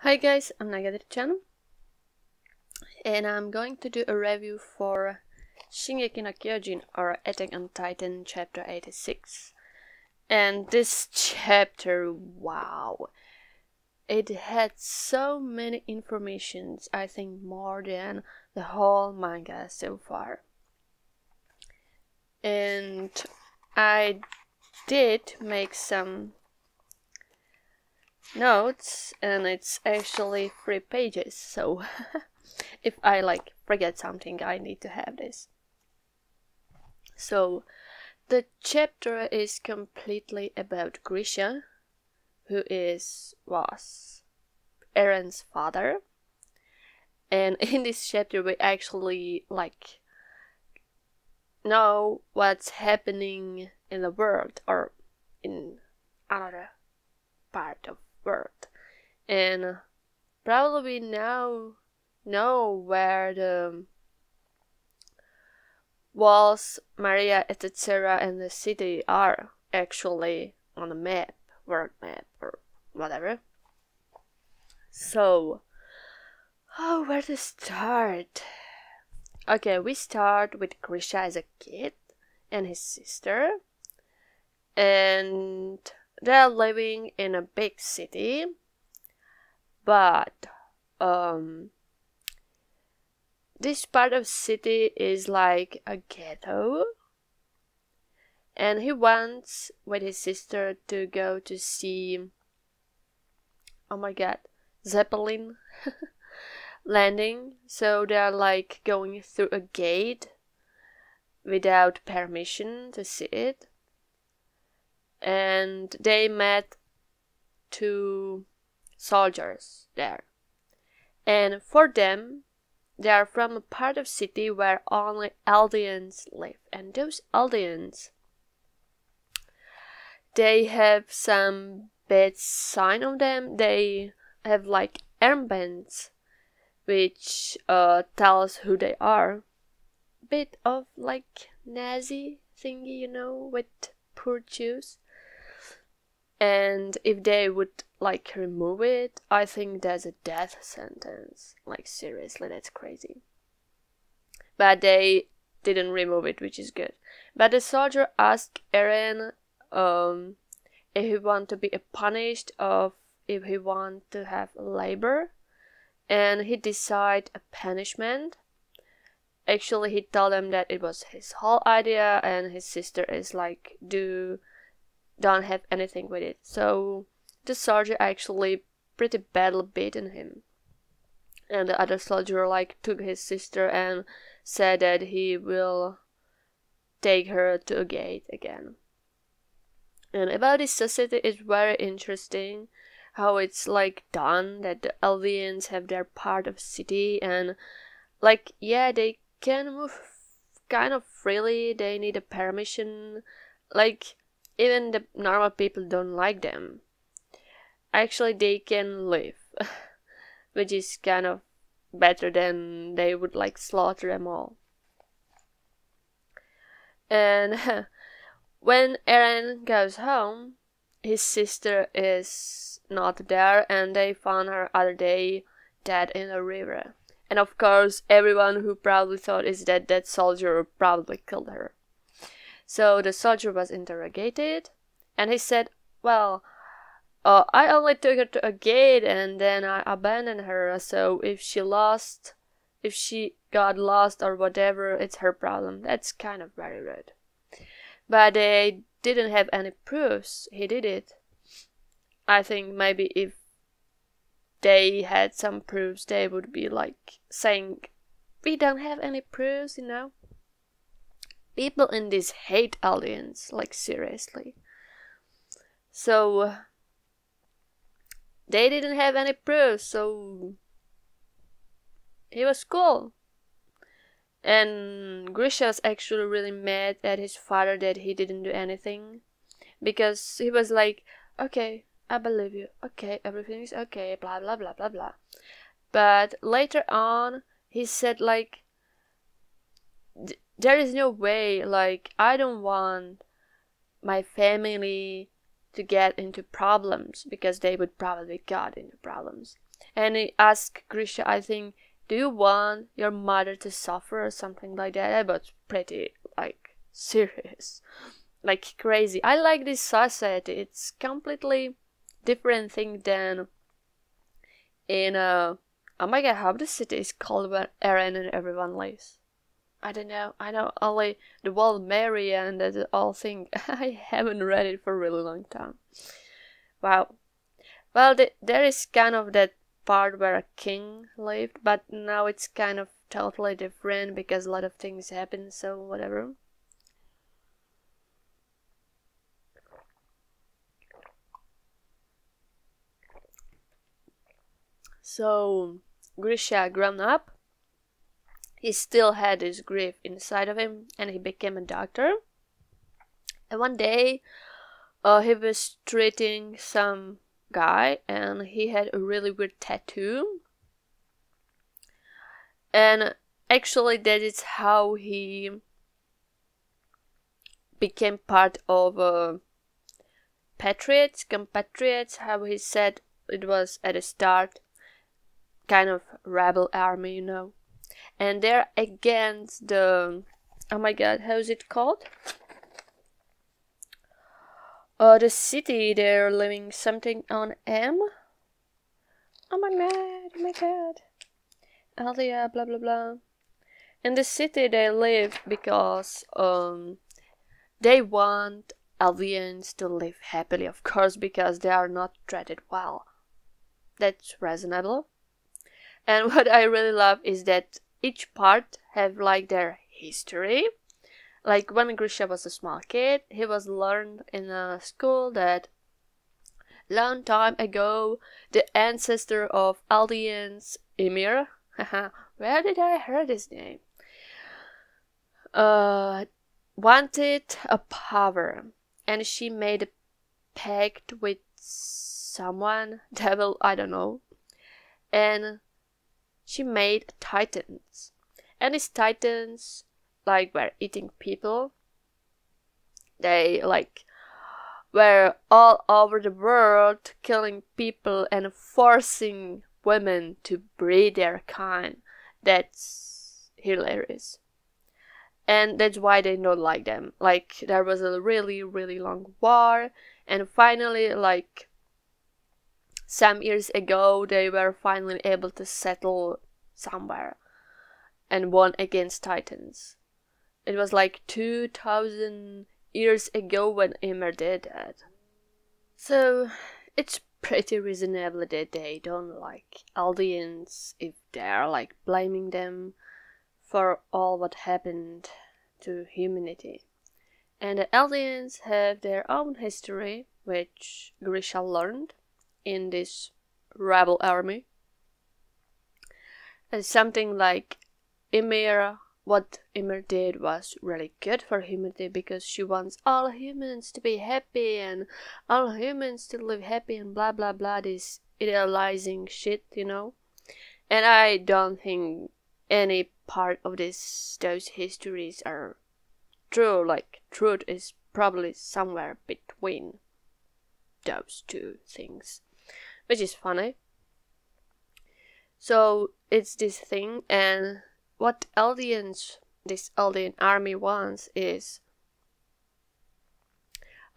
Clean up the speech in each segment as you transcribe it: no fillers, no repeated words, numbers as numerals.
Hi guys, I'm Nagadir-chan, and I'm going to do a review for Shingeki no Kyojin, or Attack on Titan chapter 86. And this chapter, wow, it had so many informations, I think more than the whole manga so far. And I did make some notes, and it's actually 3 pages, so if I forget something, I need to have this. So the chapter is completely about Grisha, who was Eren's father, and in this chapter we actually know what's happening in the world, or in another part of world, and probably now know where the walls, Maria, etc. and the city are actually on the map, world map or whatever. So, where to start? Okay, we start with Grisha as a kid and his sister, and they're living in a big city, but this part of city is like a ghetto, and he wants with his sister to go to see, oh my god, Zeppelin landing. So they're going through a gate without permission to see it, and they met 2 soldiers there, and for them, they are from a part of city where only Eldians live, and those Eldians, they have some bad sign on them. They have armbands which tells who they are. Bit of Nazi thingy, you know, with poor Jews. And if they would remove it, I think there's a death sentence. Seriously, that's crazy. But they didn't remove it, which is good. But the soldier asked Eren if he want to be punished, or if he want to have labor, and he decided a punishment. Actually, he told him that it was his whole idea, and his sister is don't have anything with it. So the soldier actually pretty badly beaten him, and the other soldier took his sister and said that he will take her to a gate again. And about this society is very interesting, how it's done, that the Elvians have their part of city, and yeah, they can move kind of freely. They need a permission. Even the normal people don't like them. Actually, they can live, which is kind of better than they would slaughter them all. And when Eren goes home, his sister is not there, and they found her other day dead in a river. And of course, everyone who probably thought is that soldier probably killed her. So the soldier was interrogated, and he said, well, I only took her to a gate and then I abandoned her, so if she got lost or whatever, it's her problem. That's kind of very rude. But they didn't have any proofs he did it. I think maybe if they had some proofs, they would be saying, we don't have any proofs, you know. People in this hate aliens, seriously. So they didn't have any proofs, so he was cool. And Grisha was actually really mad at his father that he didn't do anything, because he was okay, I believe you, okay, everything is okay, blah blah blah blah blah. But later on, he said there is no way, I don't want my family to get into problems, because they would probably get into problems. And he asked Grisha, I think, do you want your mother to suffer or something like that? That was pretty, like, serious. Like, crazy. I like this society. It's completely different thing than in oh my god, how the city is called where Eren and everyone lives. I don't know. I know only the wall Mary and that all thing. I haven't read it for a really long time. Wow. Well, there is kind of that part where a king lived, but now it's kind of totally different because a lot of things happen, so whatever. So, Grisha grown up, he still had his grief inside of him, and he became a doctor. And one day, he was treating some guy, and he had a really weird tattoo. And actually, that is how he became part of compatriots, how he said it was at the start, kind of rebel army, you know. And they're against the, oh my god, how's it called? The city, they're living something on M. Oh my god. Alia, blah blah blah. In the city they live because they want aliens to live happily, of course, because they are not treated well. That's reasonable. And what I really love is that each part have like their history. Like when Grisha was a small kid, he was learned in a school that long time ago the ancestor of aliens, Ymir, where did I hear this name? Wanted a power, and she made a pact with someone, devil, I don't know, and she made titans, and these titans like were eating people. They like were all over the world killing people and forcing women to breed their kind. That's hilarious. And that's why they don't like them. Like there was a really, really long war, and finally, like some years ago, they were finally able to settle somewhere and won against Titans. It was like 2000 years ago when Ymir did that. So it's pretty reasonable that they don't like aliens if they're like blaming them for all what happened to humanity. And the aliens have their own history, which Grisha learned in this rebel army. And something like what Ymir did was really good for humanity because she wants all humans to be happy and all humans to live happy and blah blah blah, this idealizing shit, you know. And I don't think any part of those histories are true. Like truth is probably somewhere between those two things, which is funny. So it's this thing, and what this alien army wants is,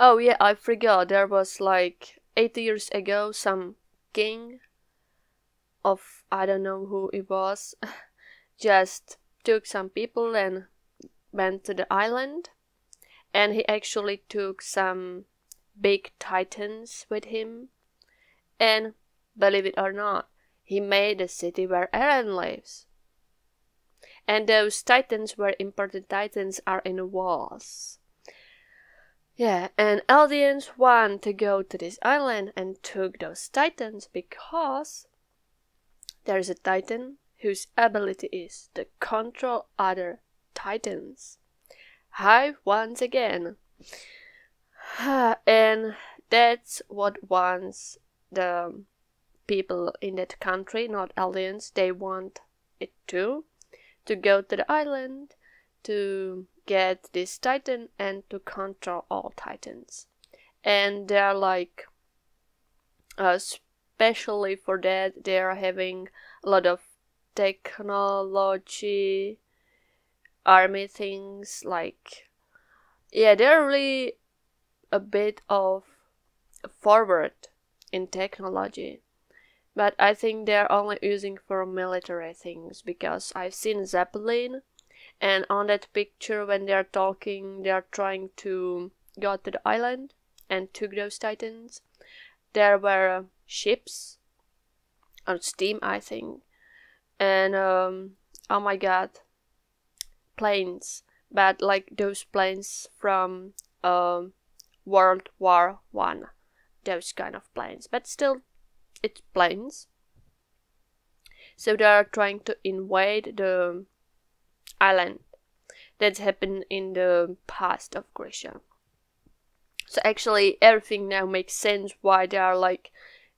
oh yeah, I forgot, there was like 80 years ago some king of, I don't know who it was, just took some people and went to the island, and he actually took some big titans with him, and believe it or not, he made the city where Eren lives. And those titans were important titans are in the walls. Yeah, and aliens want to go to this island and took those titans because there's a titan whose ability is to control other titans. Hi, once again. And that's what wants the people in that country, not aliens. They want it too. To go to the island, to get this titan, and to control all titans. And they're like especially for that they are having a lot of technology, army things, like, yeah, they're really a bit of forward in technology. But I think they're only using for military things, because I've seen Zeppelin, and on that picture when they're talking, they're trying to go to the island and took those titans. There were ships on steam, I think, and oh my god, planes, but like those planes from World War One, those kind of planes, but still, it's planes. So they are trying to invade the island that happened in the past of Grisha. So actually everything now makes sense why there are like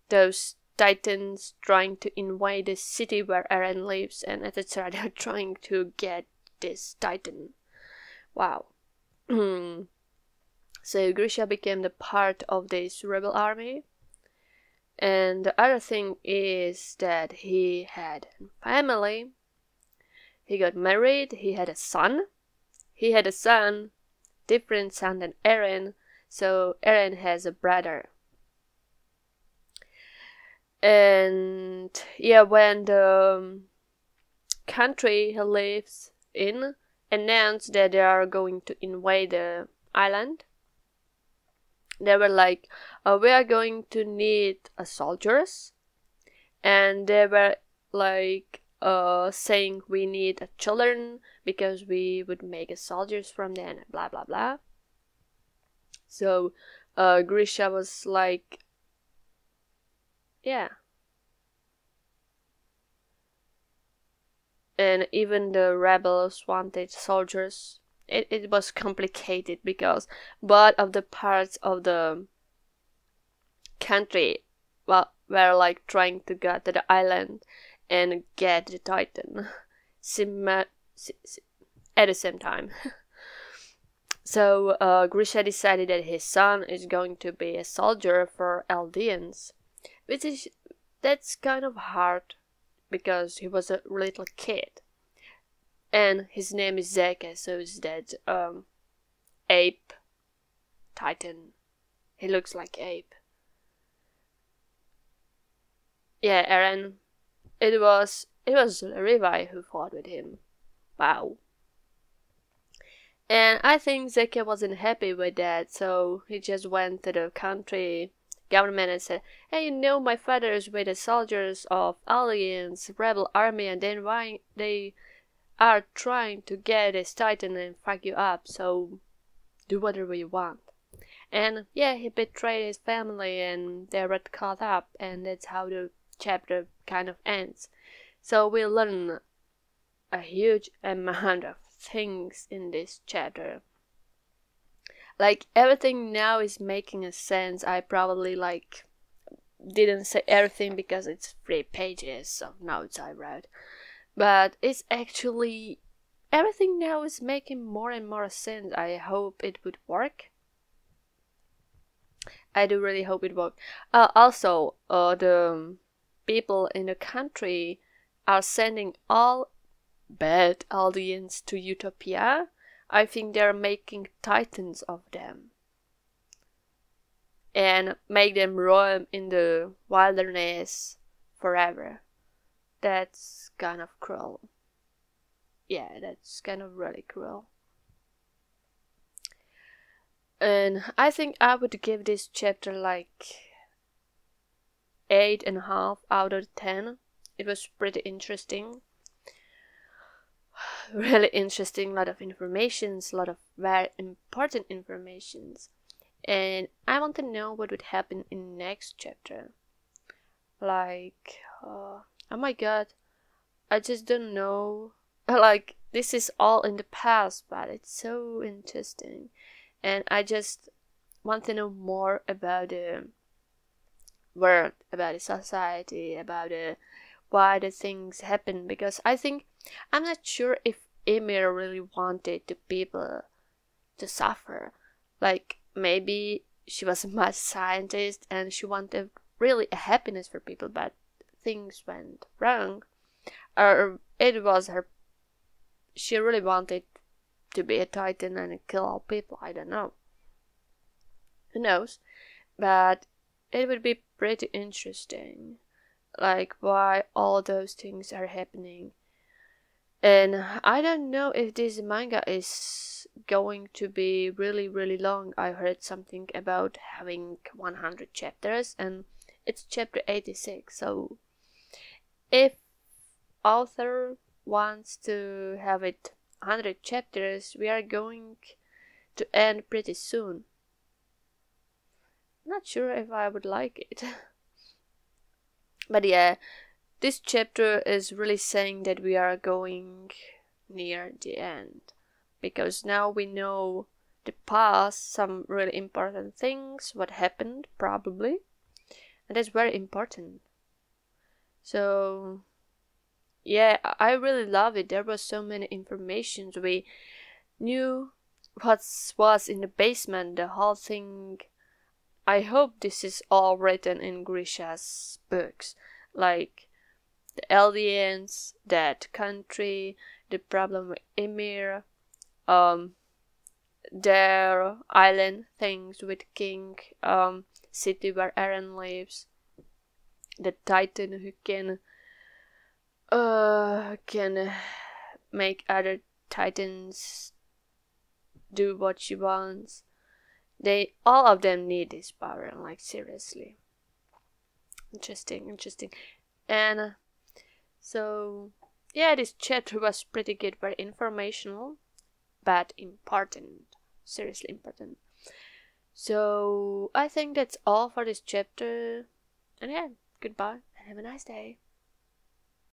those titans trying to invade the city where Eren lives, and etc. They're trying to get this titan. Wow. So Grisha became the part of this rebel army. And the other thing is that he had a family. He got married, he had a son. He had a son, different son than Eren, so Eren has a brother. And yeah, when the country he lives in announced that they are going to invade the island, they were like, we are going to need soldiers. And they were like saying we need children because we would make soldiers from them, blah blah blah. So Grisha was like, yeah. And even the rebels wanted soldiers. It was complicated because both of the parts of the country were like trying to get to the island and get the titan at the same time. So Grisha decided that his son is going to be a soldier for Eldians, that's kind of hard because he was a little kid, and his name is Zeke, so it's that ape titan. He looks like ape. Yeah, Eren. It was Levi who fought with him. Wow. And I think Zeke wasn't happy with that, so he just went to the country government and said, hey, you know, my father is with the soldiers of Aliens rebel army, and then why they are trying to get this titan and fuck you up, so do whatever you want. And yeah, he betrayed his family and they were caught up, and that's how the chapter kind of ends. So we learn a huge amount of things in this chapter. Like, everything now is making a sense. I probably like didn't say everything because it's 3 pages of notes I wrote, but it's actually everything now is making more and more sense. I hope it would work. I do really hope it works. Also, the people in the country are sending all bad aliens to Utopia. I think they're making titans of them and make them roam in the wilderness forever. That's kind of cruel. Yeah, that's kind of really cruel. And I think I would give this chapter like 8.5 out of 10. It was pretty interesting. Really interesting, lot of informations, a lot of very important informations. And I want to know what would happen in next chapter. Like, oh my god, I just don't know. Like, this is all in the past, but it's so interesting. And I just want to know more about the world, about the society, about why the things happen. Because I think, I'm not sure if Ymir really wanted the people to suffer. Like, maybe she was a mad scientist and she wanted really a happiness for people, but things went wrong. Or it was her, she really wanted to be a titan and kill all people, I don't know. Who knows? But it would be pretty interesting, like why all those things are happening. And I don't know if this manga is going to be really, really long. I heard something about having 100 chapters, and it's chapter 86. So if author wants to have it 100 chapters, we are going to end pretty soon. Not sure if I would like it. But yeah, this chapter is really saying that we are going near the end. Because now we know the past, some really important things, what happened probably. And that's very important. So yeah, I really love it. There was so many informations. We knew what was in the basement, the whole thing. I hope this is all written in Grisha's books. Like the aliens, that country, the problem with Emir, their island things with King, city where Eren lives, the Titan who can make other Titans do what she wants. They all of them need this power, like seriously. Interesting. And so yeah, this chapter was pretty good, very informational, but important. Seriously important. So I think that's all for this chapter. And yeah, goodbye and have a nice day.